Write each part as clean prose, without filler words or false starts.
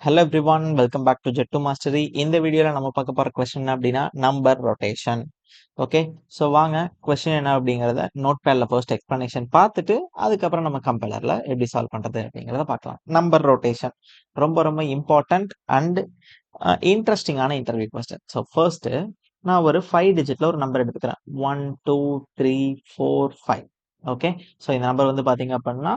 Hello everyone, welcome back to Jet2 Mastery. இந்த வீடியோல நம்ம பார்க்க போற கொஸ்டின் அப்படின்னா நம்பர் ரொட்டேஷன். ஓகே, ஸோ வாங்க கொஸ்டின் என்ன அப்படிங்கிறத நோட் பேட்ல ஃபர்ஸ்ட் எக்ஸ்பிளனேஷன் பார்த்துட்டு அதுக்கப்புறம் நம்ம கம்பைலர்ல எப்படி சால்வ் பண்றது அப்படிங்கிறத பார்க்கலாம். நம்பர் ரொட்டேஷன் ரொம்ப ரொம்ப இம்பார்ட்டன்ட் அண்ட் இன்ட்ரெஸ்டிங்கான இன்டர்வியூ கொஸ்டின். ஸோ ஃபர்ஸ்ட் நான் ஒரு 5 டிஜிட்ல ஒரு நம்பர் எடுத்துக்கிறேன். 1 2 3 4 5. ஓகே, ஸோ இந்த நம்பர் வந்து பாத்தீங்க அப்படின்னா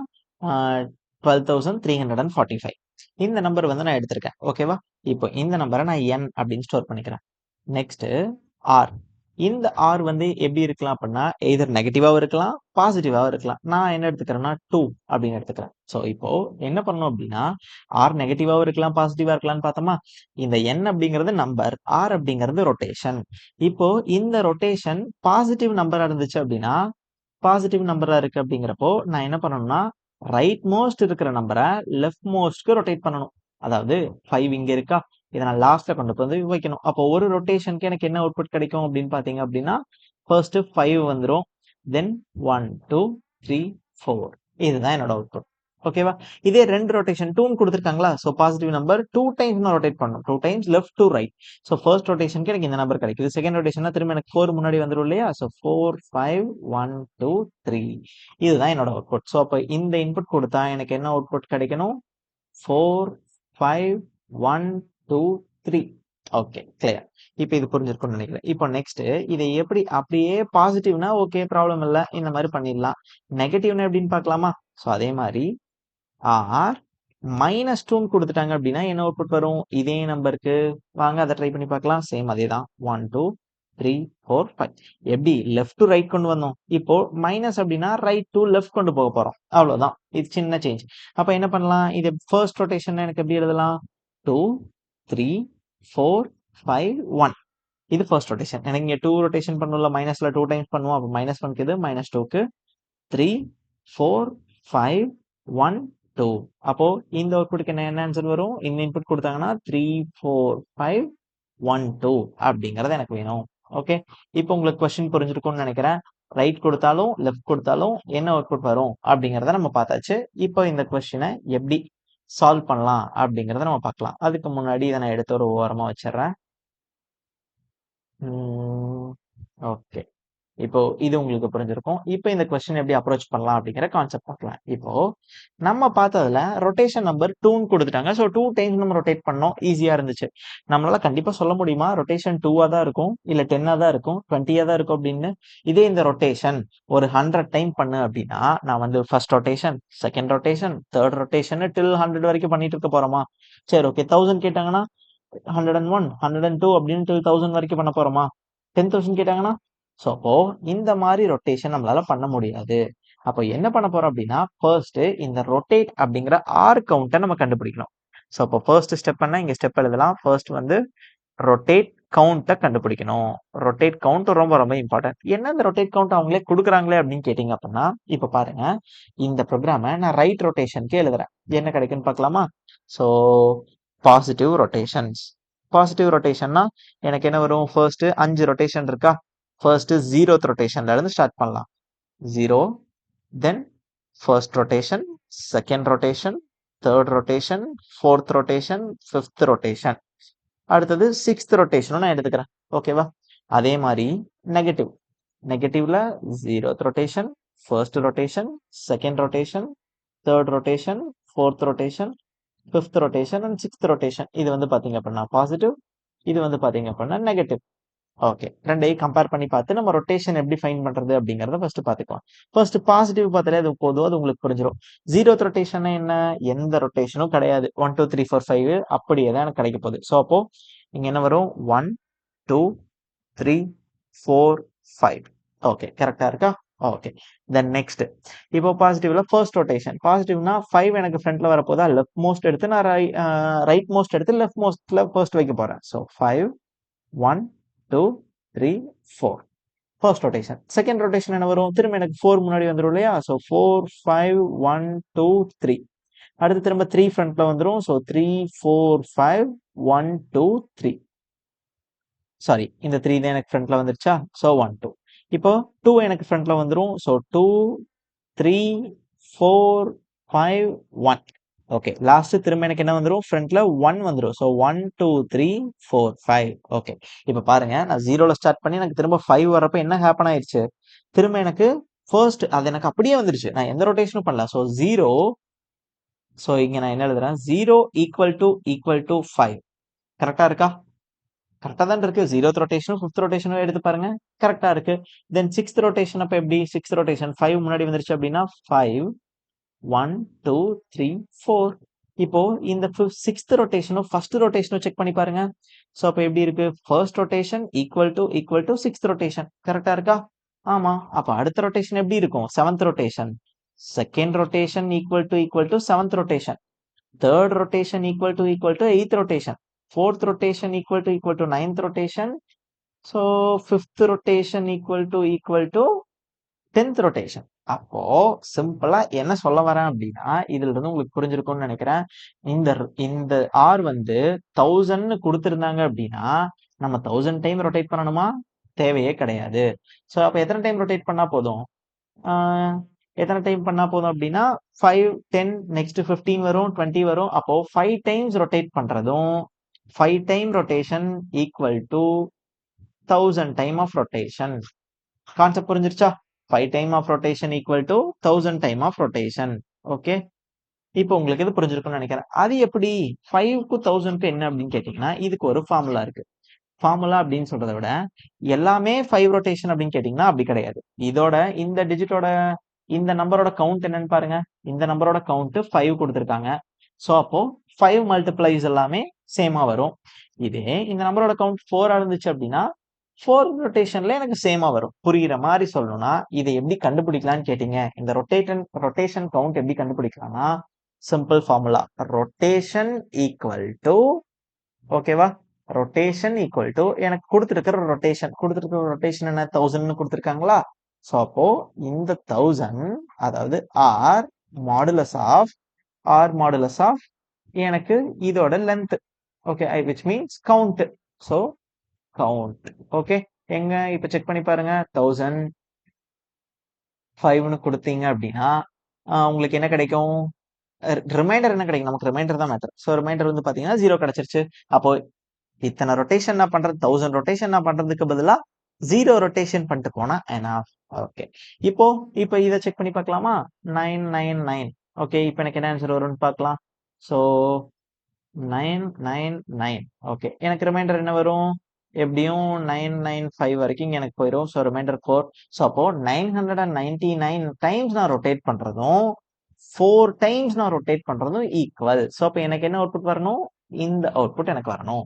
12,345. இந்த நம்பர் வந்து நான் எடுத்திருக்கேன். ஓகேவா, இப்போ இந்த நம்பரை நான் n அப்படின்னு ஸ்டோர் பண்ணிக்கிறேன். Next R. இந்த ஆர் வந்து எப்படி இருக்கலாம் அப்படின்னா எய்தர் நெகட்டிவாவும் இருக்கலாம், பாசிட்டிவாவும் இருக்கலாம். நான் என்ன எடுத்துக்கிறேன்னா 2 அப்படின்னு எடுத்துக்கிறேன். ஸோ இப்போ என்ன பண்ணணும் அப்படின்னா ஆர் நெகட்டிவாவும் இருக்கலாம், பாசிட்டிவா இருக்கலாம்னு பார்த்தோமா. இந்த n அப்படிங்கிறது நம்பர், ஆர் அப்படிங்கிறது ரொட்டேஷன். இப்போ இந்த ரொட்டேஷன் பாசிட்டிவ் நம்பரா இருந்துச்சு அப்படின்னா, பாசிட்டிவ் நம்பரா இருக்கு அப்படிங்கிறப்போ நான் என்ன பண்ணணும்னா ரைட் மோஸ்ட் இருக்கிற நம்பரை லெஃப்ட் மோஸ்ட்க்கு ரொட்டேட் பண்ணணும். அதாவது 5 இங்க இருக்கா, இதை நான் லாஸ்ட்ல கொண்டு வந்து வைக்கணும். அப்போ ஒரு ரொட்டேஷனுக்கு எனக்கு என்ன அவுட்புட் கிடைக்கும் அப்படின்னு பாத்தீங்க அப்படின்னா ஃபர்ஸ்ட் 5 வந்துடும், தென் 1 2 3 4. இதுதான் என்னோட அவுட்புட். ஓகேவா, இதே ரெண்டு ரொட்டேஷன் 2 கொடுத்துருக்காங்களா, ஸோ பாசிட்டிவ் நம்பர் 2 டைம்ஸ் நான் ரொட்டேட் பண்ணணும், 2 times left to right. So first ரொட்டேஷனுக்கு எனக்கு இந்த நம்பர் கிடைக்குது. செகண்ட் ரொட்டேஷனா திரும்ப எனக்கு 4 முன்னாடி வந்துடும் இல்லையா, ஸோ 4 5 1 2 3. இதுதான் என்னோட அவுட்புட். ஸோ அப்போ இந்த இன்புட் கொடுத்தா எனக்கு என்ன அவுட்புட் கிடைக்கணும், 4 5 1 2 3. Okay, clear. இப்போ இது புரிஞ்சிருக்கும்னு நினைக்கிறேன். இப்போ நெக்ஸ்ட் இதை எப்படி அப்படியே பாசிட்டிவ்னா ஓகே ப்ராப்ளம் இல்லை, இந்த மாதிரி பண்ணிடலாம். நெகட்டிவ்னா எப்படின்னு பார்க்கலாமா. ஸோ அதே மாதிரி ஆர் -2 கொடுத்துட்டாங்க அப்படின்னா என்ன அவுட்புட் வரும், இதே நம்பருக்கு வாங்க அதை ட்ரை பண்ணி பார்க்கலாம். சேம் அதே தான், 1 2 3 4 5. எப்படி லெஃப்ட் டு ரைட் கொண்டு வந்தோம், இப்போ மைனஸ் அப்படின்னா ரைட் டு லெஃப்ட் கொண்டு போக போறோம், அவ்வளவுதான். இது சின்ன சேஞ்ச். அப்ப என்ன பண்ணலாம், இது ஃபர்ஸ்ட் ரொட்டேஷன் எனக்கு எப்படி எழுதலாம், 2 3 4 5 1. இது ஃபர்ஸ்ட் ரொட்டேஷன். எனக்கு இங்க 2 ரொட்டேஷன் பண்ணுவோம்ல, மைனஸ்ல 2 டைம்ஸ் பண்ணுவோம். அப்போ -1க்கு இது -2க்கு 3 4 5 1 2. அப்போ இந்த அவுட்புட்க்கு என்ன ஆன்சர் வரும், இந்த இன்புட் கொடுத்தாங்கன்னா 3 4 5 1 2 அப்படிங்கறது எனக்கு வேணும். ஓகே, இப்போ உங்களுக்கு கொஸ்டின் புரிஞ்சிருக்கும்னு நினைக்கிறேன். ரைட் கொடுத்தாலும் லெஃப்ட் கொடுத்தாலும் என்ன அவுட்புட் வரும் அப்படிங்கறத நம்ம பார்த்தாச்சு. இப்போ இந்த கொஸ்டினை எப்படி சால்வ் பண்ணலாம் அப்படிங்கறத நம்ம பார்க்கலாம். அதுக்கு முன்னாடி இதை நான் எடுத்து ஒரு ஓரமா வச்சிடுறேன். ஓகே, இப்போ இது உங்களுக்கு புரிஞ்சிருக்கும். இப்போ இந்த கொஸ்டின் எப்படி அப்ரோச் பண்ணலாம் அப்படிங்கிற கான்செப்ட் பார்க்கலாம். இப்போ நம்ம பார்த்ததுல ரொட்டேஷன் நம்பர் 2 கொடுத்துட்டாங்க. ஸோ 2 டைம்ஸ் நம்ம ரொட்டேட் பண்ணோம், ஈஸியா இருந்துச்சு. நம்மளால கண்டிப்பா சொல்ல முடியுமா ரொட்டேஷன் 2ஆ தான் இருக்கும், இல்ல 10ஆ தான் இருக்கும், 20ஆ தான் இருக்கும் அப்படின்னு. இதே இந்த ரொட்டேஷன் ஒரு 100 டைம் பண்ணு அப்படின்னா நான் வந்து first rotation, second rotation, third rotation till 100 வரைக்கும் பண்ணிட்டு இருக்க போறோமா. சரி, ஓகே, 1000 கேட்டாங்கன்னா 101 102 அப்படின்னு டில் 1000 வரைக்கும் பண்ண போறோமா. 10,000 கேட்டாங்கன்னா ஸோ அப்போ இந்த மாதிரி ரொட்டேஷன் நம்மளால பண்ண முடியாது. அப்போ என்ன பண்ண போறோம் அப்படின்னா ஃபர்ஸ்ட் இந்த ரொட்டேட் அப்படிங்கிற ஆர் கவுண்டை நம்ம கண்டுபிடிக்கணும். ஸோ அப்போ ஃபர்ஸ்ட் ஸ்டெப் என்ன, இங்க ஸ்டெப் எழுதலாம். ஃபர்ஸ்ட் வந்து ரொட்டேட் கவுண்ட்டை கண்டுபிடிக்கணும். ரொட்டேட் கவுண்ட் ரொம்ப ரொம்ப இம்பார்ட்டன்ட். என்ன இந்த ரொட்டேட் கவுண்ட் அவங்களே கொடுக்குறாங்களே அப்படின்னு கேட்டீங்க அப்படின்னா, இப்போ பாருங்க, இந்த ப்ரோக்ராமை நான் ரைட் ரொட்டேஷனுக்கு எழுதுறேன். என்ன கிடைக்குன்னு பார்க்கலாமா. So positive rotations. பாசிட்டிவ் ரொட்டேஷன்னா எனக்கு என்ன வரும், ஃபர்ஸ்ட் 5 ரொட்டேஷன் இருக்கா, ஃபர்ஸ்ட் 0th ரொட்டேஷன்ல இருந்து ஸ்டார்ட் பண்ணலாம். 0, then first rotation, second rotation, third rotation, fourth rotation, fifth rotation, அடுத்தது 6th ரொட்டேஷனும் நான் எடுத்துக்கிறேன். ஓகேவா, அதே மாதிரி நெகட்டிவ். நெகட்டிவ்ல 0th rotation, first rotation, second rotation, third rotation, fourth rotation, fifth rotation and 6th rotation. இது வந்து பாத்தீங்க அப்படின்னா பாசிட்டிவ், இது வந்து பாத்தீங்க அப்படின்னா நெகட்டிவ். ஓகே, ரெண்டையும் கம்பேர் பண்ணி பார்த்து நம்ம ரொட்டேஷன் எப்படி ஃபைண்ட் பண்றது அப்படிங்கறத ஃபர்ஸ்ட் பாத்துக்கலாம். ஃபர்ஸ்ட் பாசிட்டிவ் பார்த்தாலே அது போதும், அது உங்களுக்கு புரிஞ்சிடும். 0th ரொட்டேஷன் என்ன, எந்த ரொட்டேஷனும் கிடையாது. 1 2 3 4 5 அப்படியே தான் எனக்கு கிடைக்க போகுது. ஸோ அப்போ இங்க என்ன வரும், 1 2 3 4 5. ஓகே, கரெக்டா இருக்கா. ஓகே, தென் நெக்ஸ்ட் இப்போ பாசிட்டிவ்ல ஃபர்ஸ்ட் ரொட்டேஷன். பாசிட்டிவ்னா 5 எனக்கு ஃப்ரண்ட்ல வரப்போதா, லெஃப்ட் மோஸ்ட் எடுத்து நான் ரைட் மோஸ்ட் எடுத்து லெஃப்ட் மோஸ்ட்ல ஃபர்ஸ்ட் வைக்க போறேன். So 5 1 2 3 4 first rotation. Second rotation என்ன வரும், திரும்ப எனக்கு 4 முன்னாடி வந்துடும் இல்லையா. ஸோ 4 5 1 2 3. அடுத்து திரும்ப 3 ஃப்ரண்ட்ல வந்துடும். ஸோ 3 4 5 1 2 3. சாரி, இந்த 3 தான் எனக்கு ஃப்ரண்ட்ல வந்துருச்சா. ஸோ 1 2. இப்போ 2 எனக்கு ஃப்ரண்ட்ல வந்துடும். ஸோ 2 3 4 5 1. ஓகே. லாஸ்ட் திரும்ப எனக்கு என்ன வந்துரும்? ஃப்ரண்ட்ல 1 வந்துரும். ஸோ 1, 2, 3, 4, 5. ஓகே. இப்ப பாருங்க, நான் 0ல ஸ்டார்ட் பண்ணி எனக்கு திரும்ப 5 வரப்ப என்ன ஹேப்பன் ஆயிருச்சு? திரும்ப எனக்கு ஃபர்ஸ்ட் அது எனக்கு அப்படியே வந்துருச்சு. நான் எந்த ரொட்டேஷனும் பண்ணல. ஸோ 0 ஸோ இங்க நான் என்ன எழுதுறேன்? 0 ஈக்குவல் டு 5. கரெக்ட்டா இருக்கா? கரெக்ட்டா தான் இருக்கு. 0த் ரொட்டேஷனும் 5த் ரொட்டேஷனும் எடுத்து பாருங்க. கரெக்ட்டா இருக்கு. தென் 6த் ரொட்டேஷன் அப்ப எப்படி? 6த் ரொட்டேஷன் 5 முன்னாடி வந்துருச்சு அப்படின்னா 5 1 2 3 4. இப்போ இந்த 6th ரொட்டேஷனும் ஃபர்ஸ்ட் ரொட்டேஷனும் செக் பண்ணி பாருங்க. சோ அப்ப எப்படி இருக்கு? First rotation equal to 6th rotation. கரெக்ட்டா இருக்கா? ஆமா. அப்ப அடுத்த ரொட்டேஷன் எப்படி இருக்கும்? 7th rotation. Second rotation equal to 7th rotation. Third rotation equal to 8th rotation. Fourth rotation equal to 9th rotation. So fifth rotation equal to 10th rotation. அப்போ சிம்பிளா என்ன சொல்ல வரேன் அப்படின்னா, இதுல இருந்து உங்களுக்கு புரிஞ்சிருக்கும்னு நினைக்கிறேன். இந்த இந்த ஆர் வந்து 1000ன்னு குடுத்திருந்தாங்க அப்படின்னா, நம்ம 1000 டைம் ரொட்டேட் பண்ணணுமா? தேவையே கிடையாது. சோ அப்ப எத்தனை டைம் ரொட்டேட் பண்ணா போதும்? ஆ எத்தனை டைம் பண்ணா போதும் அப்படின்னா 5 10 நெக்ஸ்ட் 15 வரும் 20 வரும். அப்போ 5 டைம்ஸ் ரொட்டேட் பண்றதும் 5 time rotation equal to 1000 time of rotation. Concept புரிஞ்சிருச்சா? 5 time of rotation equal to 1000 time of rotation. Okay. இப்போ உங்களுக்கு இது புரிஞ்சிருக்கும்னு நினைக்கிறேன். அது எப்படி 5க்கு 1000க்கு என்ன அப்படின்னு கேட்டீங்கன்னா, இதுக்கு ஒரு ஃபார்முலா இருக்கு. ஃபார்முலா அப்படின்னு சொல்றத விட எல்லாமே 5 ரொட்டேஷன் அப்படின்னு கேட்டீங்கன்னா அப்படி கிடையாது. இதோட இந்த டிஜிட்டோட இந்த நம்பரோட கவுண்ட் என்னன்னு பாருங்க. இந்த நம்பரோட கவுண்ட் 5 கொடுத்திருக்காங்க. சோ அப்போ 5 மல்டிப்ளைஸ் எல்லாமே சேமா வரும். இதே இந்த நம்பரோட கவுண்ட் 4 இருந்துச்சு அப்படின்னா 4 ரொட்டேஷன்ல எனக்கு சேமா வரும். புரியுற மாதிரி சொல்லணும்னா இதை எப்படி கண்டுபிடிக்கலாம்னு கேட்டீங்க. இந்த ரொட்டேஷன் கவுண்ட் எப்படி கண்டுபிடிக்கலாம்னா simple formula. Rotation equal to ஓகேவா? ரொட்டேஷன் ஈக்குவல் டு எனக்கு கொடுத்திருக்கிற ரொட்டேஷன் என்ன 1000ன்னு கொடுத்திருக்காங்களா? சோ அப்போ இந்த 1000 அதாவது ஆர் மாடுலஸ் ஆஃப் எனக்கு இதோட length. Okay which means count. So count. Okay. எங்க இப்ப செக் பண்ணி பாருங்க. 1000 5ன்னு கொடுத்தீங்க அப்படின்னா உங்களுக்கு என்ன கிடைக்கும்? ரிமைண்டர் என்ன கிடைக்கும்? நமக்கு ரிமைண்டர் தான் மேட்டர். சோ ரிமைண்டர் வந்து பாத்தீங்கன்னா 0 கிடைச்சிருச்சு. அப்போ இத்தனை ரொட்டேஷன் நான் பண்றது 1000 ரொட்டேஷன் நான் பண்றதுக்கு பதிலா 0 ரொட்டேஷன் பண்ணிட்டு போனா எனாஃப். ஓகே. இப்போ இதை செக் பண்ணி பார்க்கலாமா? 999. ஓகே. இப்போ எனக்கு என்ன ஆன்சர் வரும்னு பார்க்கலாம். சோ 999. ஓகே. எனக்கு ரிமைண்டர் என்ன வரும்? எப்படியும் 995 வரைக்கும் எனக்கு போயிடும். So reminder 4. சோ அப்போ 999 டைம்ஸ் நான் ரொட்டேட் பண்றதும் 4 டைம்ஸ் நான் ரொட்டேட் பண்றதும் ஈக்குவல். சோ அப்ப எனக்கு என்ன அவுட்புட் வரணும்? இந்த அவுட்புட் எனக்கு வரணும்.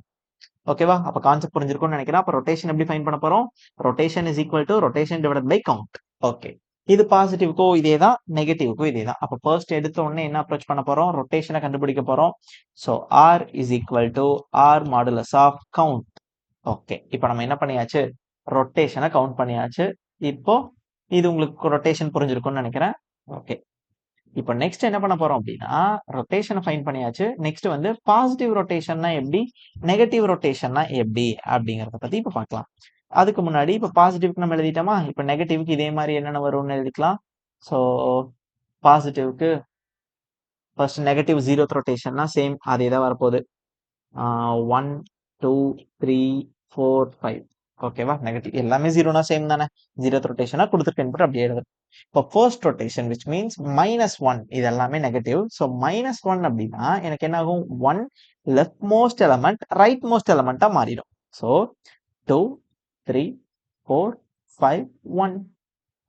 ஓகேவா? அப்ப கான்செப்ட் புரிஞ்சிருக்கும்னு நினைக்கிறேன். அப்ப ரொட்டேஷன் எப்படி ஃபைண்ட் பண்ண போறோம்? Rotation is equal to rotation divided by count. Okay. இது பாசிட்டிவ்க்கும் இதேதான், நெகட்டிவ்க்கும் இதேதான். அப்ப ஃபர்ஸ்ட் எடுத்த உடனே என்ன அப்ரோச் பண்ண போறோம்? ரொட்டேஷனை கண்டுபிடிக்க போறோம். So R is equal to R modulus of count. Okay. இப்போ நம்ம என்ன பண்ணியாச்சு? ரொட்டேஷனை கவுண்ட் பண்ணியாச்சு. இப்போ இது உங்களுக்கு ரொட்டேஷன் புரிஞ்சிருக்கும்னு நினைக்கிறேன். ஓகே. இப்போ நெக்ஸ்ட் என்ன பண்ண போறோம் அப்படின்னா ரொட்டேஷனை ஃபைண்ட் பண்ணியாச்சு. நெக்ஸ்ட் வந்து பாசிட்டிவ் ரொட்டேஷன்னா எப்படி, நெகட்டிவ் ரொட்டேஷன்னா எப்படி அப்படிங்கறத பத்தி இப்ப பார்க்கலாம். அதுக்கு முன்னாடி இப்ப பாசிட்டிவ்க்கு நம்ம எழுதிட்டோமா? இப்ப நெகட்டிவ்க்கு இதே மாதிரி என்னென்ன வரும்னு எழுதிக்கலாம். சோ பாசிட்டிவ்க்கு ஃபர்ஸ்ட் நெகட்டிவ் 0th ரொட்டேஷன்னா சேம் அதே தான் வரப்போகுது. 1 2 3 4 5. ஓகேவா? நெகட்டிவ் எல்லாமே 0னா சேம் தானே. 0th ரொட்டேஷனா கொடுத்துருக்க இன்புட் அப்படியே எழுதுறேன். இப்போ ஃபர்ஸ்ட் ரொட்டேஷன் which means -1 இது எல்லாமே நெகட்டிவ். சோ -1 அப்படின்னா எனக்கு என்ன ஆகும்? 1 left most element right most எலமெண்டா மாறிடும். சோ 2 3 4 5 1.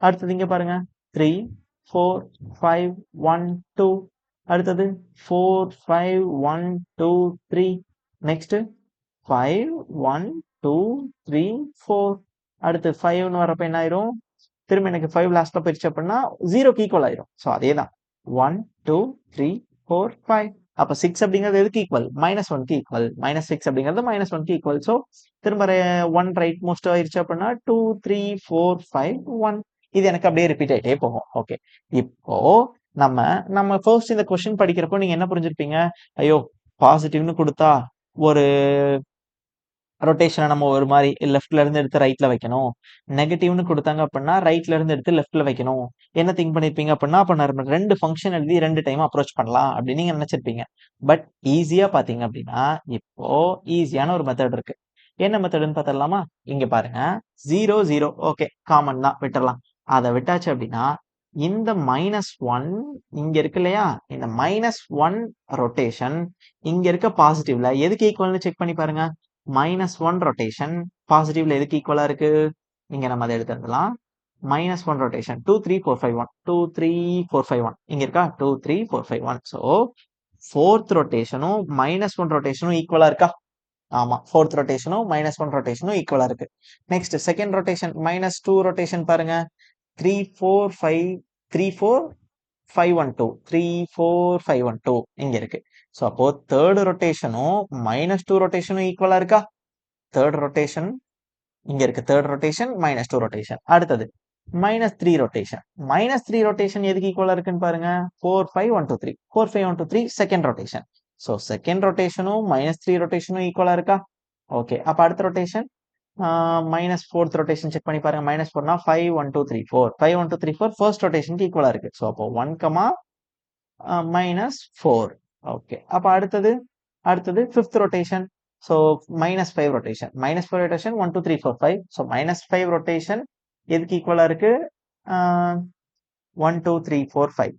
அடுத்தது இங்க பாருங்க 3 4 5 1 2. அடுத்தது 4 5 1 2 3. நெக்ஸ்ட் 5 1 2 3 4. அடுத்து 5ன்னு வரப்ப என்ன ஆயிரும்? திரும்ப எனக்கு 5 லாஸ்ட்ல போயிருச்சு அப்படின்னா 0க்கு ஈக்குவல் ஆயிரும். சோ அதே தான் 1 2 3 4 5. அப்ப 6 அப்படிங்கிறது எதுக்கு ஈக்குவல்? -1க்கு ஈக்குவல். -6 அப்படிங்கிறது -1க்கு ஈக்குவல். சோ திரும்ப 1 ரைட் மோஸ்ட் ஆயிருச்சு அப்படின்னா 2 3 4 5 1. இது எனக்கு அப்படியே ரிப்பீட் ஆயிட்டே போகும். ஓகே. இப்போ நம்ம ஃபர்ஸ்ட் இந்த கொஸ்டின் படிக்கிறப்போ நீங்க என்ன புரிஞ்சிருப்பீங்க? ஐயோ பாசிட்டிவ்னு கொடுத்தா ஒரு ரொட்டேஷனை நம்ம ஒரு மாதிரி லெஃப்ட்ல இருந்து எடுத்து ரைட்ல வைக்கணும். நெகட்டிவ்னு கொடுத்தாங்க அப்படின்னா ரைட்ல இருந்து எடுத்து லெஃப்ட்ல வைக்கணும். என்ன திங்க் பண்ணிருப்பீங்க அப்படின்னா, அப்ப நம்ம 2 ஃபங்க்ஷன் எழுதி 2 டைம் அப்ரோச் பண்ணலாம் அப்படின்னு நீங்க நினைச்சிருப்பீங்க. பட் ஈஸியா பாத்தீங்க அப்படின்னா, இப்போ ஈஸியான ஒரு மெத்தட் இருக்கு. என்ன மெத்தட்னு பார்த்துடலாமா? இங்க பாருங்க. 0 0 ஓகே, காமன் தான், விட்டுறலாம். அதை விட்டாச்சு அப்படின்னா இந்த -1 இங்க இருக்கு இல்லையா? இந்த -1 ரொட்டேஷன் இங்க இருக்க பாசிட்டிவ்ல எதுக்கு ஈக்குவல்னு செக் பண்ணி பாருங்க. -1 ரொட்டேஷன் பாசிட்டிவ்ல எதுக்கு ஈக்குவலா இருக்கு? இங்க நம்ம அதை எடுத்து எழுதலாம். -1 ரொட்டேஷன் 2 3 4 5 1 2 3 4 5 1 இங்க இருக்கா? 2 3 4 5 1. ஸோ ஃபோர்த் ரொட்டேஷனும் -1 ரொட்டேஷனும் ஈக்குவலா இருக்கா? ஆமா, ஃபோர்த் ரொட்டேஷனும் -1 ரொட்டேஷனும் ஈக்குவலா இருக்கு. நெக்ஸ்ட் செகண்ட் ரொட்டேஷன் -2 ரொட்டேஷன் பாருங்க. 3 4 5 3 4 5 1 2 3 4 5 1 2 இங்க இருக்கு. சோ அப்போ தேர்ட் ரொட்டேஷனும் -2 ரொட்டேஷனும் ஈக்குவலா இருக்கா? தேர்ட் ரொட்டேஷன் இங்க இருக்கு. Third rotation -2 rotation. அடுத்தது -3 ரொட்டேஷன். -3 ரொட்டேஷன் எதுக்கு ஈக்குவலா இருக்குன்னு பாருங்க. 4 5 1 2 3 4 5 1 2 3 செகண்ட் ரொட்டேஷன். சோ செகண்ட் ரொட்டேஷனும் -3 ரொட்டேஷனும் ஈக்குவலா இருக்கா? ஓகே, அப்ப அடுத்த ரொட்டேஷன் -4th ரொட்டேஷன் செக் பண்ணி பாருங்க. -4னா 5 1 2 3 4 5 1 2 3 4 ஃபர்ஸ்ட் ரொட்டேஷனுக்கு ஈக்குவலா இருக்கு. சோ அப்போ 1, -4. ஓகே, அப்ப அடுத்தது fifth rotation. So -5 rotation. -5 rotation 1 2 3 4 5. So -5 rotation எதுக்கு ஈக்குவலா இருக்கு? 1 2 3 4 5.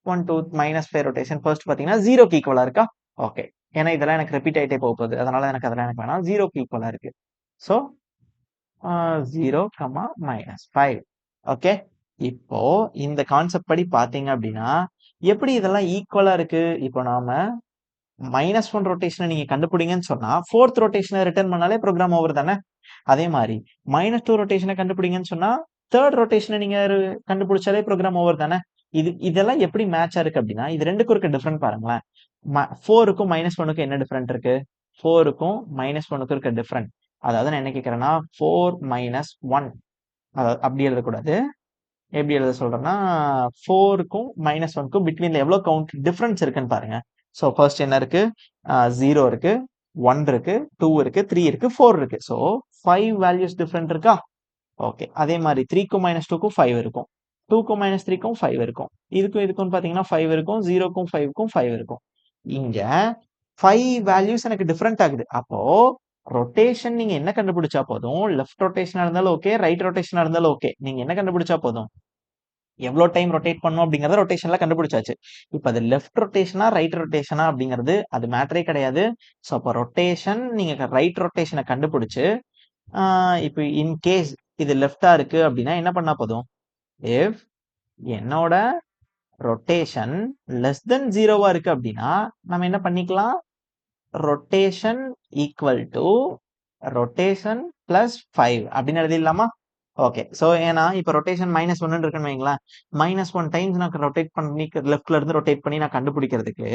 1 2 -5 ரொட்டேஷன் ஃபர்ஸ்ட் பாத்தீங்கன்னா 0க்கு ஈக்குவலா இருக்கா? ஓகே, ஏன்னா இதெல்லாம் எனக்கு ரிப்பீட் ஆயிட்டே போகுது. அதனால அதெல்லாம் எனக்கு வேணாம். 0க்கு ஈக்குவலா இருக்கு. ஸோ 0, -5. ஓகே, இப்போ இந்த கான்செப்ட் படி பாத்தீங்க அப்படின்னா எப்படி இதெல்லாம் ஈக்குவலா இருக்கு? இப்போ நாம -1 ரொட்டேஷனை நீங்க கண்டுபிடிங்கன்னு சொன்னா ஃபோர்த் ரொட்டேஷனை ரிட்டர்ன் பண்ணாலே ப்ரோக்ராம் ஓவர் தானே? அதே மாதிரி -2 ரொட்டேஷனை கண்டுபிடிங்கன்னு சொன்னா தேர்ட் ரொட்டேஷனை நீங்க கண்டுபிடிச்சாலே ப்ரோக்ராம் ஓவர் தானே? இதெல்லாம் எப்படி மேட்சா இருக்கு அப்படின்னா, இது ரெண்டுக்கும் இருக்க டிஃபரெண்ட் பாருங்களேன். 4க்கும் -1க்கும் என்ன டிஃபரெண்ட் இருக்கு? 4க்கும் -1க்கும் இருக்க டிஃபரெண்ட். அதாவது நான் என்ன கேட்கறேன்னா 4 -1 அதாவது அப்படி எழுதக்கூடாது. எப்படி எழுத சொல்றேன்னா 4க்கும் -1க்கும் பிட்வீன்ல எவ்வளவு கவுண்ட் டிஃபரன்ஸ் இருக்குன்னு பாருங்க. ஸோ ஃபர்ஸ்ட் என்ன இருக்கு? 0 இருக்கு, 1 இருக்கு, 2 இருக்கு, 3 இருக்கு, 4 இருக்கு. ஸோ 5 வேல்யூஸ் டிஃபரெண்ட் இருக்கா? ஓகே, அதே மாதிரி 3க்கும் -2க்கும் 5 இருக்கும், 2க்கும் -3க்கும் 5 இருக்கும், இதுக்கும் பாத்தீங்கன்னா 5 இருக்கும், 0க்கும் 5க்கும் 5 இருக்கும். இங்க 5 வேல்யூஸ் எனக்கு டிஃபரெண்ட் ஆகுது. அப்போ ரொட்டேஷன் நீங்க என்ன கண்டுபிடிச்சா போதும்? லெஃப்ட் ரொட்டேஷனா இருந்தாலும் ஓகே, ரைட் ரொட்டேஷனா இருந்தாலும் ஓகே. நீங்க என்ன கண்டுபிடிச்சா போதும்? எவ்வளவு டைம் ரொட்டேட் பண்ணும் அப்படிங்கறத ரொட்டேஷன்ல கண்டுபிடிச்சாச்சு. இப்ப அது லெஃப்ட் ரொட்டேஷனா ரைட் ரொட்டேஷனா அப்படிங்கிறது அது மேட்டரே கிடையாது. ஸோ அப்போ ரொட்டேஷன் நீங்க ரைட் ரொட்டேஷனை கண்டுபிடிச்சு இப்போ இன் கேஸ் இது லெஃப்டா இருக்கு அப்படின்னா என்ன பண்ணா போதும்? இஃப் என்னோட ரொட்டேஷன் லெஸ் தென் 0வா இருக்கு அப்படின்னா நம்ம என்ன பண்ணிக்கலாம்? Rotation equal to rotation plus 5 அப்படின்னு எழுதிடலாமா? ஓகே, சோ ஏன்னா இப்ப ரொட்டேஷன் -1 இருக்குன்னு வைங்களேன். -1 டைம்ஸ் நான் ரொட்டேட் பண்ணி லெஃப்ட்ல இருந்து ரொட்டேட் பண்ணி நான் கண்டுபிடிக்கிறதுக்கு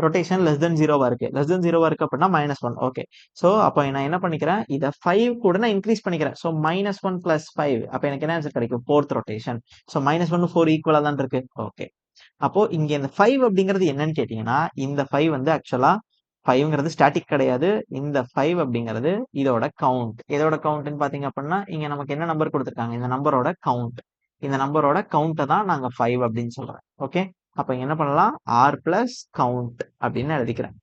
ரொட்டேஷன் லெஸ் தென் 0வா இருக்கு. லெஸ் தென் 0வா இருக்கு அப்படின்னா -1. ஓகே, சோ அப்ப நான் என்ன பண்ணிக்கிறேன்? இத 5 கூட நான் இன்க்ரீஸ் பண்ணிக்கிறேன். சோ -1 பிளஸ் 5 அப்ப எனக்கு என்ன ஆன்சர் கிடைக்கும்? Fourth rotation. சோ -1 4 ஈக்குவலா தான் இருக்கு. ஓகே, அப்போ இங்க இந்த 5 அப்படிங்கிறது என்னன்னு கேட்டீங்கன்னா, இந்த 5 வந்து ஆக்சுவலா 5ங்கிறது ஸ்டாட்டிக் கிடையாது. இந்த 5 அப்படிங்கிறது இதோட கவுண்ட். எதோட கவுண்ட்னு பாத்தீங்க அப்படின்னா, இங்க நமக்கு என்ன நம்பர் கொடுத்திருக்காங்க? இந்த நம்பரோட கவுண்ட். இந்த நம்பரோட கவுண்ட்டை தான் நாங்க 5 அப்படின்னு சொல்றேன். ஓகே, அப்ப இங்க என்ன பண்ணலாம்? r பிளஸ் கவுண்ட் அப்படின்னு எழுதிக்கிறேன்.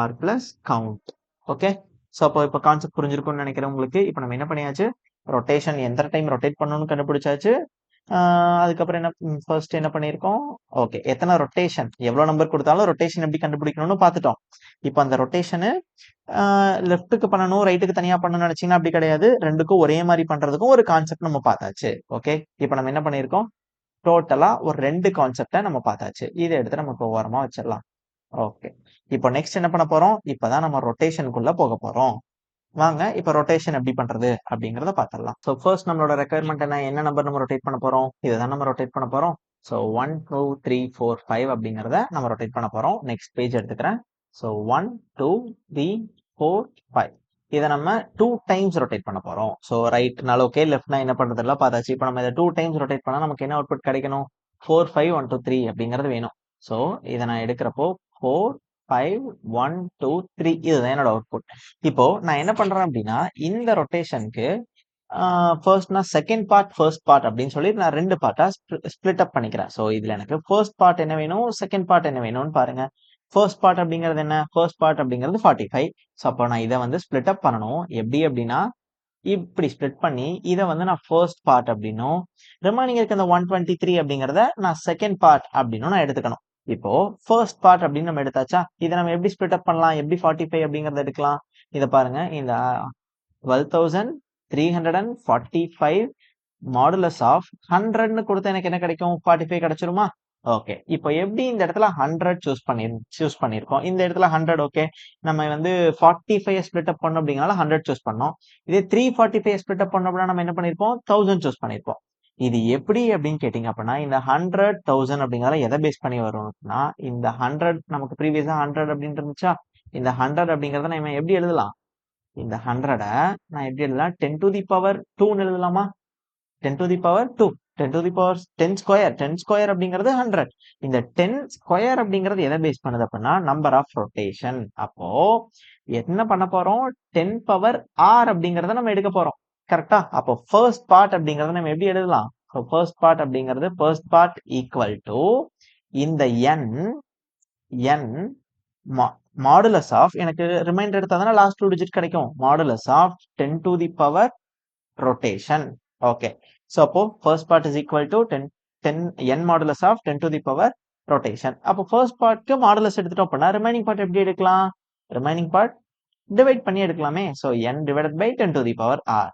r plus count. Okay, so அப்போ இப்ப கான்செப்ட் புரிஞ்சிருக்கும்னு நினைக்கிறேன் உங்களுக்கு. இப்ப நம்ம என்ன பண்ணியாச்சு? ரொட்டேஷன் எந்த டைம் ரொட்டேட் பண்ணணும்னு கண்டுபிடிச்சாச்சு. அதுக்கப்புறம் என்ன ஃபர்ஸ்ட் என்ன பண்ணியிருக்கோம்? ஓகே, எத்தனை ரொட்டேஷன் எவ்வளவு நம்பர் கொடுத்தாலும் ரொட்டேஷன் எப்படி கண்டுபிடிக்கணும்னு பார்த்துட்டோம். இப்போ அந்த ரொட்டேஷனு லெஃப்ட்டுக்கு பண்ணணும், ரைட்டுக்கு தனியா பண்ணணும்னு நினைச்சீங்கன்னா அப்படி கிடையாது. ரெண்டுக்கும் ஒரே மாதிரி பண்றதுக்கும் ஒரு கான்செப்ட் நம்ம பார்த்தாச்சு. ஓகே, இப்போ நம்ம என்ன பண்ணியிருக்கோம்? டோட்டலா ஒரு 2 கான்செப்டை நம்ம பார்த்தாச்சு. இதை எடுத்து நம்ம இப்போ ஓரமா வச்சிடலாம். ஓகே, இப்போ நெக்ஸ்ட் என்ன பண்ண போறோம்? இப்பதான் நம்ம ரொட்டேஷனுக்குள்ள போக போறோம். வாங்க இப்ப ரொட்டேஷன் எப்படி பண்றது அப்படிங்கறத பாத்திரலாம். சோ ஃபர்ஸ்ட் நம்மளோட ரெக்குயர்மெண்ட் என்ன நம்பர் நம்ம ரொட்டேட் பண்ண போறோம்? இதுதான் நம்ம ரொட்டேட் பண்ண போறோம். சோ 1 2 3 4 5 அப்படிங்கறத நம்ம ரொட்டேட் பண்ண போறோம். நெக்ஸ்ட் பேஜ் எடுத்துக்கிறேன். சோ 1 2 3 4 5 இதை நம்ம 2 டைம்ஸ் ரொட்டேட் பண்ண போறோம். சோ ரைட்னால ஓகே, லெஃப்ட்னா என்ன பண்றதுலாம் பார்த்தாச்சு. இப்போ நம்ம இதை 2 டைம்ஸ் ரொட்டேட் பண்ணா நமக்கு என்ன அவுட்புட் கிடைக்கணும்? 4 5 1 2 3 அப்படிங்கிறது வேணும். சோ இதை நான் எடுக்கிறப்போ 4 5 1 2 3 இதுதான் என்னோட அவுட்புட். இப்போ நான் என்ன பண்றேன் அப்படின்னா இந்த ரொட்டேஷனுக்கு ஃபர்ஸ்ட் நான் செகண்ட் பார்ட் ஃபர்ஸ்ட் பார்ட் அப்படின்னு சொல்லி நான் 2 பார்ட்டா ஸ்பிளிட் அப் பண்ணிக்கிறேன். ஸோ இதுல எனக்கு ஃபர்ஸ்ட் பார்ட் என்ன வேணும், செகண்ட் பார்ட் என்ன வேணும்னு பாருங்க. ஃபர்ஸ்ட் பார்ட் அப்படிங்கிறது என்ன, ஃபர்ஸ்ட் பார்ட் அப்படிங்கிறது 45. ஸோ அப்போ நான் இதை வந்து ஸ்பிளிட் அப் பண்ணணும். எப்படி அப்படின்னா இப்படி ஸ்ப்ளிட் பண்ணி இதை வந்து நான் ஃபர்ஸ்ட் பார்ட் அப்படின்னும் ரிமைனிங் இருக்க இந்த 123 அப்படிங்கிறத நான் செகண்ட் பார்ட் அப்படின்னு நான் எடுத்துக்கணும். இப்போ ஃபர்ஸ்ட் பார்ட் அப்படின்னு நம்ம எடுத்தாச்சா, இதை நம்ம எப்படி ஸ்ப்ளிட் அப் பண்ணலாம், எப்படி 45 அப்படிங்கறத எடுக்கலாம். இதை பாருங்க, இந்த 12,345 மாடுலஸ் ஆஃப் 100ன்னு கொடுத்தா எனக்கு என்ன கிடைக்கும், 45 கிடைச்சிருமா. ஓகே, இப்போ எப்படி இந்த இடத்துல 100 சூஸ் பண்ணிருக்கோம், இந்த இடத்துல 100. ஓகே, நம்ம வந்து 45 ஸ்பிளிட் அப் பண்ணோம் அப்படிங்கனால 100 சூஸ் பண்ணோம். இதே 345 ஸ்பிளிட் அப் பண்ணோம் அப்படின்னா நம்ம என்ன பண்ணிருப்போம், 1000 சூஸ் பண்ணிருப்போம். இது எப்படி அப்படின்னு கேட்டீங்க அப்படின்னா, இந்த 100 1000 அப்படிங்கறத எதை பேஸ் பண்ணி வரும்னா, இந்த 100 நமக்கு ப்ரீவியஸா 100 அப்படின்னு இருந்துச்சா, இந்த 100 அப்படிங்கறத நம்ம எப்படி எழுதலாம், இந்த 100 நான் எப்படி எழுதலாம், 10 to the power 2 எழுதலாமா. 10 to the power 2, 10 to the power 10 square, 10 square அப்படிங்கிறது 100. இந்த 10 square அப்படிங்கிறது எதை பேஸ் பண்ணுது அப்படின்னா நம்பர் ஆஃப் ரொட்டேஷன். அப்போ என்ன பண்ண போறோம், 10 பவர் r அப்படிங்கறத நம்ம எடுக்க போறோம். கரெக்டா. அப்போ ஃபர்ஸ்ட் பார்ட் அப்படிங்கறத நம்ம எப்படி எழுதலாம், ஃபர்ஸ்ட் பார்ட் அப்படிங்கிறது ஃபர்ஸ்ட் பார்ட் ஈக்குவல் டு இந்த n மாடுலஸ் ஆஃப், எனக்கு ரிமைண்டர் எடுத்தாதானே லாஸ்ட் 2 டிஜிட் கிடைக்கும், modulus of 10 to the power rotation. Okay, so அப்போ first part is equal to 10 n modulus of 10 to the power rotation. அப்போ first part modulus எடுத்துட்டோம் அப்படின்னா remaining part எப்படி எடுக்கலாம், remaining part divide பண்ணி எடுக்கலாமே. so n divided by 10 to the power r.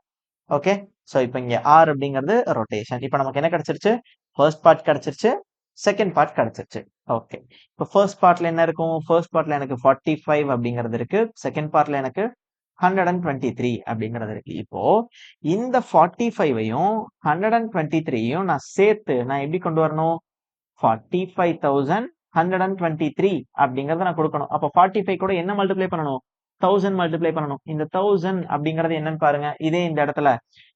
Okay, so இப்போ இங்க r அப்படிங்கிறது rotation. இப்போ நமக்கு என்ன கிடைச்சிருச்சு, first part கிடைச்சிருச்சு, செகண்ட் பார்ட் கிடைச்சிருச்சு. ஓகே, இப்போ ஃபர்ஸ்ட் பார்ட்ல என்ன இருக்கும், ஃபர்ஸ்ட் பார்ட்ல எனக்கு 45 அப்படிங்கிறது இருக்கு, செகண்ட் பார்ட்ல எனக்கு 123 அப்படிங்கிறது இருக்கு. இப்போ இந்த 45ஐயும் 123ஐயும் நான் சேர்த்து நான் எப்படி கொண்டு வரணும், 45,123 அப்படிங்கறத நான் கொடுக்கணும். அப்போ 45 கூட என்ன மல்டிப்ளை பண்ணணும், 1000 மல்டிப்ளை பண்ணணும். இந்த 1000 அப்படிங்கறது என்னன்னு பாருங்க. இதே இந்த இடத்துல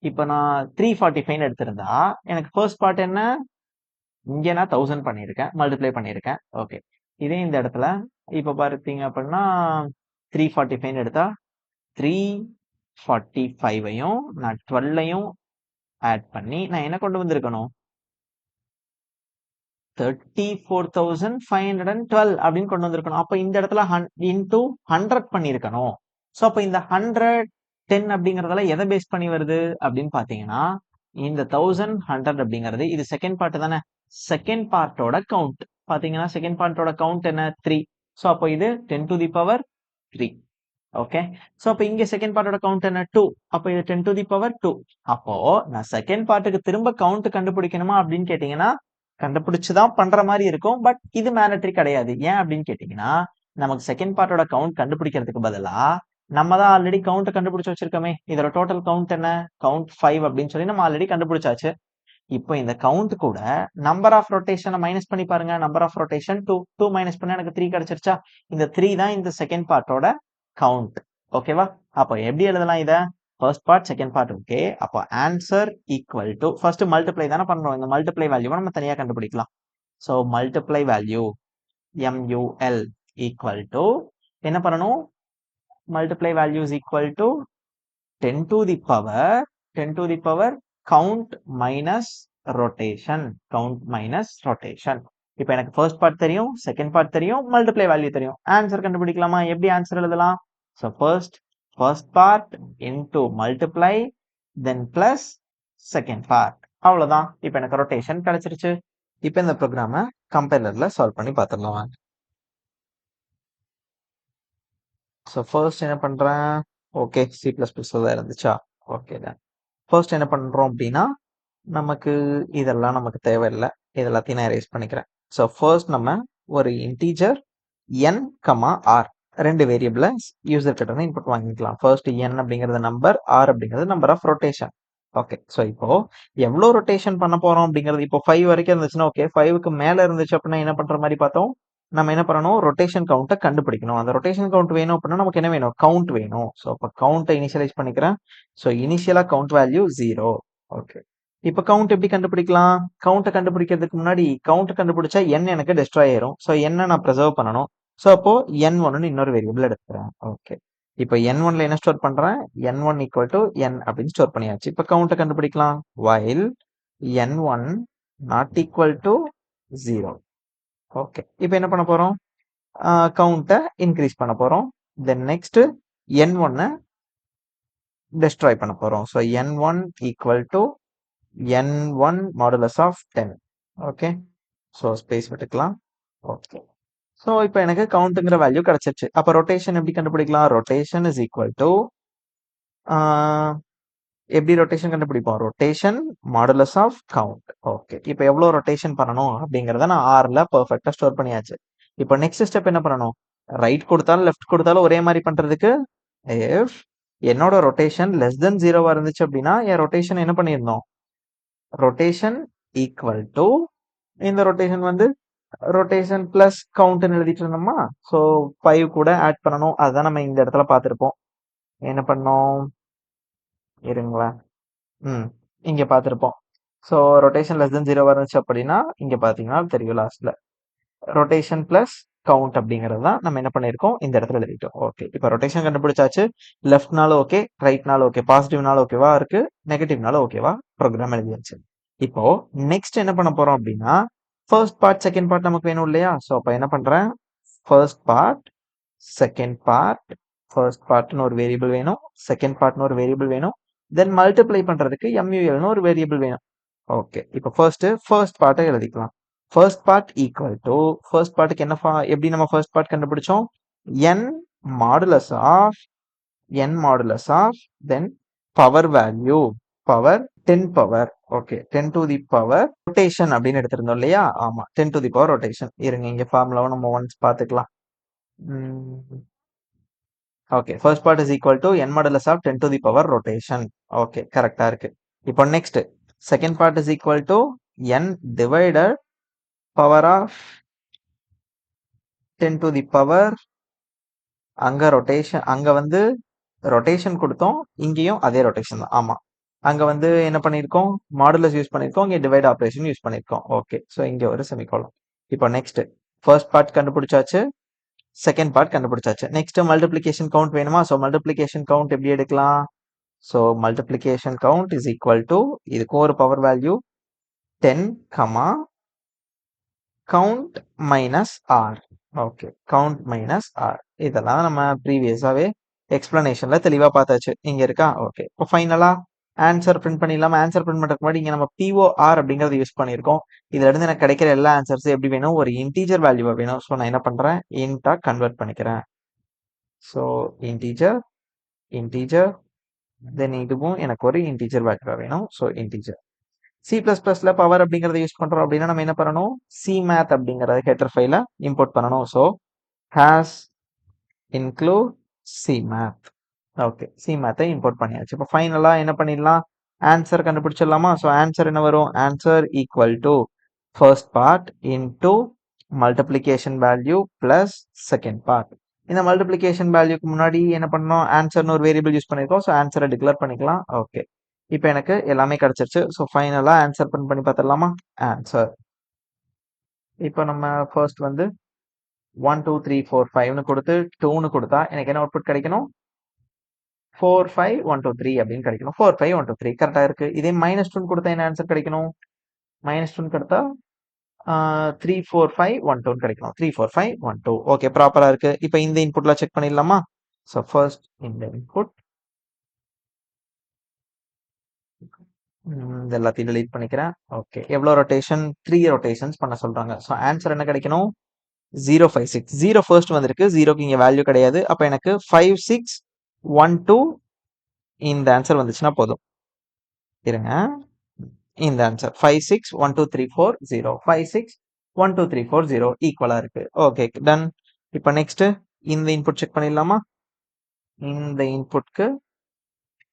இப்ப நான் 345 எடுத்திருந்தா எனக்கு ஃபர்ஸ்ட் பார்ட் என்ன, இங்க நான் 1000 பண்ணியிருக்கேன், மல்டிப்ளை பண்ணியிருக்கேன். ஓகே, இதே இந்த இடத்துல இப்ப பார்த்தீங்க அப்படின்னா 345 எடுத்தா 345ஐயும் நான் 12ஐயும் ஆட் பண்ணி நான் என்ன கொண்டு வந்திருக்கணும், 34,512 அப்படின்னு கொண்டு வந்திருக்கணும். அப்ப இந்த இடத்துல இன்டூ 100 பண்ணிருக்கணும். சோ அப்ப இந்த 110 அப்படிங்கறதால எதை பேஸ் பண்ணி வருது அப்படின்னு பாத்தீங்கன்னா, இந்த 1100 அப்படிங்கிறது இது செகண்ட் பார்ட் தானே, செகண்ட் பார்ட்டோட கவுண்ட் பாத்தீங்கன்னா, செகண்ட் பார்ட்டோட கவுண்ட் என்ன 3. சோ அப்போ இது 10 to the power 3. Okay, so அப்ப இங்க செகண்ட் பார்ட்டோட கவுண்ட் என்ன 2. அப்ப இது 10 to the power 2. அப்போ நான் செகண்ட் பார்ட்டுக்கு திரும்ப கவுண்ட் கண்டுபிடிக்கணுமா அப்படின்னு கேட்டீங்கன்னா கண்டுபிடிச்சுதான் பண்ற மாதிரி இருக்கும். பட் இது மேண்டட்டரி கிடையாது. ஏன் அப்படின்னு கேட்டீங்கன்னா, நமக்கு செகண்ட் பார்ட்டோட கவுண்ட் கண்டுபிடிக்கிறதுக்கு பதிலா நம்ம தான் ஆல்ரெடி கவுண்ட் கண்டுபிடிச்சு வச்சிருக்கோமே. இதோட டோட்டல் கவுண்ட் என்ன, கவுண்ட் 5 அப்படின்னு சொல்லி நம்ம ஆல்ரெடி கண்டுபிடிச்சாச்சு. இப்போ இந்த கவுண்ட் கூட நம்பர் ஆஃப் ரொட்டேஷனை மைனஸ் பண்ணி பாருங்க. நம்பர் ஆஃப் ரொட்டேஷன் 2 மைனஸ் பண்ணா எனக்கு 3 கிடைச்சிருச்சா. இந்த 3 தான் இந்த செகண்ட் பார்ட்டோட கவுண்ட். ஓகேவா. அப்போ எப்படி எழுதலாம் இத, first part second part. Okay, அப்போ answer equal to first multiply தானே பண்றோம், இந்த மல்டிப்ளை வேல்யூவை நம்ம தனியா கண்டுபிடிக்கலாம். So multiply value MUL equal to என்ன பண்ணணும், multiply value is equal to 10 to the power count minus rotation, count minus rotation. இப்போ எனக்கு ஃபர்ஸ்ட் பார்ட் தெரியும், செகண்ட் பார்ட் தெரியும், மல்டிப்ளை வேல்யூ தெரியும். ஆன்சர் கண்டுபிடிக்கலாமா, எப்படி ஆன்சர் எழுதலாம், so first part into multiply தென் plus second part, அவ்வளவுதான். இப்போ எனக்கு ரொட்டேஷன் கிடைச்சிருச்சு. இப்போ இந்த ப்ரோக்ராமை கம்பைலர்ல சால்வ் பண்ணி பார்த்துடலாம். ஸோ ஃபர்ஸ்ட் என்ன பண்றேன், ஓகே C++ தான் இருந்துச்சா, ஓகே தான். ஃபர்ஸ்ட் என்ன பண்றோம் அப்படின்னா, நமக்கு இதெல்லாம் நமக்கு தேவையில்லை, இது எல்லாத்தையும் நான் எரேஸ் பண்ணிக்கிறேன். ஸோ ஃபர்ஸ்ட் நம்ம ஒரு இன்டீஜர் n, r ரெண்டு வேரியபிள யூசர் கிட்ட இருந்து இன்புட் வாங்கிக்கலாம். ஃபர்ஸ்ட் n அப்படிங்கிறது நம்பர், r அப்படிங்கிறது number of rotation. Okay, so இப்போ எவ்வளோ ரொட்டேஷன் பண்ண போறோம் அப்படிங்கிறது, இப்போ 5 வரைக்கும் இருந்துச்சுன்னா ஓகே, 5க்கு மேல இருந்துச்சு அப்படின்னா என்ன பண்ற மாதிரி பார்த்தோம், நம்ம என்ன பண்ணணும், ரொட்டேஷன் கவுண்ட்டை கண்டுபிடிக்கணும். அந்த ரொட்டேஷன் கவுண்ட் வேணும் அப்படின்னா நமக்கு என்ன வேணும், கவுண்ட் வேணும். ஸோ அப்போ கவுண்ட்டை இனிஷியலைஸ் பண்ணிக்கிறேன். ஸோ இனிஷியலா கவுண்ட் வேல்யூ 0. ஓகே, இப்போ கவுண்ட் எப்படி கண்டுபிடிக்கலாம், கவுண்ட்டை கண்டுபிடிக்கிறதுக்கு முன்னாடி கவுண்ட் கண்டுபிடிச்சா n எனக்கு டெஸ்ட்ராய் ஆயிரும். ஸோ என்ன நான் ப்ரிசர்வ் பண்ணணும். ஸோ அப்போ n1ன்னு இன்னொரு வேரியபிள் எடுத்துக்கிறேன். ஓகே. இப்போ n1ல என்ன ஸ்டோர் பண்றேன்? n1 ஈக்குவல் டு n அப்படின்னு ஸ்டோர் பண்ணியாச்சு. இப்போ கவுண்ட்டை கண்டுபிடிக்கலாம். while n1 not equal to 0. Okay. இப்போ என்ன பண்ண போறோம்? கவுண்ட்டை இன்க்ரீஸ் பண்ண போறோம். தென் நெக்ஸ்ட் n1 டெஸ்ட்ராய் பண்ண போறோம். So n1 equal to n1 modulus of 10. Okay. So space விட்டுக்கலாம். ஓகே. ஸோ இப்போ எனக்கு கவுண்ட்டுங்கிற வேல்யூ கிடைச்சிருச்சு. அப்போ ரொட்டேஷன் எப்படி கண்டுபிடிக்கலாம்? ரொட்டேஷன் இஸ் ஈக்குவல் டு எப்படி ரொட்டேஷன் கண்டுபிடிப்போம்? Rotation modulus of count. Okay. இப்போ எவ்வளோ ரொட்டேஷன் பண்ணணும் அப்படிங்கிறத நான் ஆர்ல பர்ஃபெக்டா ஸ்டோர் பண்ணியாச்சு. இப்போ நெக்ஸ்ட் ஸ்டெப் என்ன பண்ணணும்? ரைட் கொடுத்தாலும் லெஃப்ட் கொடுத்தாலும் ஒரே மாதிரி பண்றதுக்கு இஃப் என்னோட ரொட்டேஷன் லெஸ் தென் 0வா இருந்துச்சு அப்படின்னா என் ரொட்டேஷன் என்ன பண்ணியிருந்தோம்? ரொட்டேஷன் ஈக்குவல் டு இந்த ரொட்டேஷன் வந்து ரொட்டேஷன் பிளஸ் கவுண்ட்னு எழுதிட்டு இருந்தோமா? ஸோ 5 கூட ஆட் பண்ணணும். அதுதான் நம்ம இந்த இடத்துல பார்த்துருப்போம். என்ன பண்ணோம்? இருங்களேன். இங்க பார்த்துருப்போம். ஸோ ரொட்டேஷன் லெஸ் தென் 0வா இருந்துச்சு அப்படின்னா இங்க பார்த்தீங்கன்னா தெரியும் லாஸ்ட்ல ரொட்டேஷன் பிளஸ் கவுண்ட் அப்படிங்கிறது தான் நம்ம என்ன பண்ணியிருக்கோம்? இந்த இடத்துல எழுதிட்டோம். ஓகே. இப்போ ரொட்டேஷன் கண்டுபிடிச்சாச்சு. லெஃப்ட்னாலும் ஓகே, ரைட்னாலும் ஓகே, பாசிட்டிவ்னாலும் ஓகேவா இருக்கு, நெகட்டிவ்னாலும் ஓகேவா ப்ரோக்ராம் எழுதியாச்சு. இப்போ நெக்ஸ்ட் என்ன பண்ண போறோம் அப்படின்னா ஃபர்ஸ்ட் பார்ட் செகண்ட் பார்ட் நமக்கு வேணும் இல்லையா? ஸோ அப்போ என்ன பண்றேன்? First part second part, first பார்ட்னு ஒரு வேரியபிள் வேணும், செகண்ட் பார்ட்னு ஒரு வேரியபிள் வேணும், தென் மல்டிப்ளை பண்றதுக்கு MULனு ஒரு வேரியபிள் வேணும். ஓகே. இப்போ ஃபர்ஸ்ட் பார்ட்டை எழுதிக்கலாம். First part equal to first பார்ட்டுக்கு என்ன எப்படி நம்ம ஃபர்ஸ்ட் பார்ட் கண்டுபிடிச்சோம்? n modulus of then power value power 10 power. Okay. 10 to the power rotation அப்படின்னு எடுத்திருந்தோம் இல்லையா? ஆமா, 10 டு தி பவர் ரொட்டேஷன். இருங்க, இங்க ஃபார்முலாவை நம்ம ஒன்ஸ் பார்த்துக்கலாம். Okay. First part is equal to n modulus of 10 to the power rotation. Okay, கரெக்டா இருக்கு. இப்போ next second part is equal to n divided power of 10 to the power அங்க rotation, அங்க வந்து ரொட்டேஷன் கொடுத்தோம், இங்கேயும் அதே ரொட்டேஷன் தான். ஆமா, அங்க வந்து என்ன பண்ணிருக்கோம்? மாடுலஸ் யூஸ் பண்ணிருக்கோம், இங்க டிவைட் ஆபரேஷன் யூஸ் பண்ணிருக்கோம். ஓகே. ஸோ இங்க ஒரு செமிகோலன். இப்போ நெக்ஸ்ட் ஃபர்ஸ்ட் பார்ட் கண்டுபிடிச்சாச்சு, செகண்ட் பார்ட் கண்டுபிடிச்சாச்சு. நெக்ஸ்ட் மல்டிப்ளிகேஷன் கவுண்ட் வேணுமா? ஸோ மல்டிப்ளிகேஷன் கவுண்ட் எப்படி எடுக்கலாம்? So multiplication count is equal to இதுக்கும் ஒரு power value 10, count minus R. Okay. Count minus R. இதெல்லாம் நம்ம ப்ரீவியஸாவே எக்ஸ்பிளனேஷன்ல தெளிவா பார்த்தாச்சு. இங்க இருக்கா? ஓகே. இப்போ ஃபைனலா ஆன்சர் பிரிண்ட் பண்ணிடலாமா? ஆன்சர் பிரிண்ட் பண்றதுக்கு முன்னாடி இங்க நம்ம POR அப்படிங்கறத யூஸ் பண்ணியிருக்கோம். இதுல இருந்து எனக்கு கிடைக்கிற எல்லா ஆன்சர்ஸும் எப்படி வேணும்? ஒரு இன்டீஜர் வேல்யூவா வேணும். ஸோ நான் என்ன பண்றேன்? இன்டா கன்வெர்ட் பண்ணிக்கிறேன். ஸோ இன்டீஜர் தென் இதுவும் எனக்கு ஒரு இன்டீஜர் வேல்யூவா வேணும். So integer. C++ல பவர் அப்படிங்கறத யூஸ் பண்றோம் அப்படின்னா நம்ம என்ன பண்ணணும்? CMath அப்படிங்கறத ஹெட்டர் ஃபைல இம்போர்ட் பண்ணணும். So has include CMath. ஓகே. CMath-ஐ இம்போர்ட் பண்ணியாச்சு. இப்போ ஃபைனலா என்ன பண்ணிடலாம்? ஆன்சர் கண்டுபிடிச்சிடலாமா? ஸோ ஆன்சர் என்ன வரும்? Answer equal to first part into multiplication value plus second part. இந்த மல்டிப்ளிகேஷன் வேல்யூக்கு முன்னாடி என்ன பண்ணோம்? ஆன்சர்னு ஒரு வேரியபிள் யூஸ் பண்ணிருக்கோம். ஸோ ஆன்சரை டிக்ளேர் பண்ணிக்கலாம். ஓகே. இப்போ எனக்கு எல்லாமே கிடைச்சிருச்சு. ஸோ ஃபைனலா ஆன்சர் பிரிண்ட் பண்ணி பார்த்துடலாமா? ஆன்சர் இப்போ நம்ம ஃபர்ஸ்ட் வந்து 1 2 3 4 5னு கொடுத்து 2னு கொடுத்தா எனக்கு என்ன அவுட்புட் கிடைக்கணும்? 4 5 1 2 3 அப்படின்னு கிடைக்கணும். 4 5 1 2 3 கரெக்டா இருக்கு. இதே -2னு கொடுத்தா என்ன ஆன்சர் கிடைக்கணும்? -2னு கொடுத்தா 3 4 5 1 2னு கிடைக்கணும். 3 4 5 1 2. ஓகே, ப்ராப்பரா இருக்கு. இப்போ இந்த இன்புட்ல செக் பண்ணிடலாமா? ஸோ ஃபர்ஸ்ட் இந்த இன்புட் இது எல்லாத்தையும் delete பண்ணிக்கிறேன். ஓகே. எவ்வளோ ரொட்டேஷன்? 3 ரொட்டேஷன்ஸ் பண்ண சொல்றாங்க. ஸோ ஆன்சர் என்ன கிடைக்கணும்? 0 5 6. 0 ஃபர்ஸ்ட் வந்திருக்கு, 0க்கு இங்க வேல்யூ கிடையாது. அப்ப எனக்கு 5 6 1 2 இந்த ஆன்சர் வந்துச்சுன்னா போதும். இருங்க, இந்த ஆன்சர் 5 6 1 2 3 4 0. 5 6 1 2 3 4 0 ஈக்குவலா இருக்கு. Okay, done. இப்போ நெக்ஸ்ட் இந்த இன்புட் செக் பண்ணிடலாமா? இந்த இன்புட்க்கு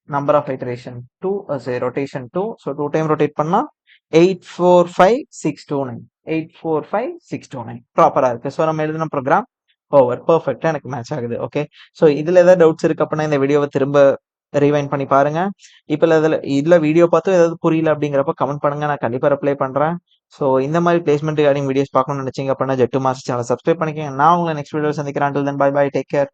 number of iteration 2 rotation 2. So 2 time rotate பண்ணா 8 4 5 6 2 9. 8 4 5 6 2 9 ப்ராப்பரா இருக்கு. ஸோ நம்ம எழுதின ப்ரோக்ராம் ஓவர் பர்ஃபெக்டா எனக்கு மேட்ச் ஆகுது. ஓகே. ஸோ இதுல ஏதாவது டவுட்ஸ் இருக்கு அப்படின்னா இந்த வீடியோவை திரும்ப ரீவைண்ட் பண்ணி பாருங்க. இப்போ இதுல வீடியோ பார்த்து ஏதாவது புரியல அப்படிங்கிறப்ப கமெண்ட் பண்ணுங்க, நான் கண்டிப்பா ரிப்ளை பண்றேன். ஸோ இந்த மாதிரி பிளேஸ்மெண்ட் ரிகார்டிங் வீடியோஸ் பார்க்கணும்னு நினைச்சீங்க அப்படின்னா ஜெட்டு மாஸ்டர் சேனல் சப்ஸ்கிரைப் பண்ணிக்கங்க. நான் உங்களை நெக்ஸ்ட் வீடியோ சந்திக்கிறேன். until then bye bye, take care.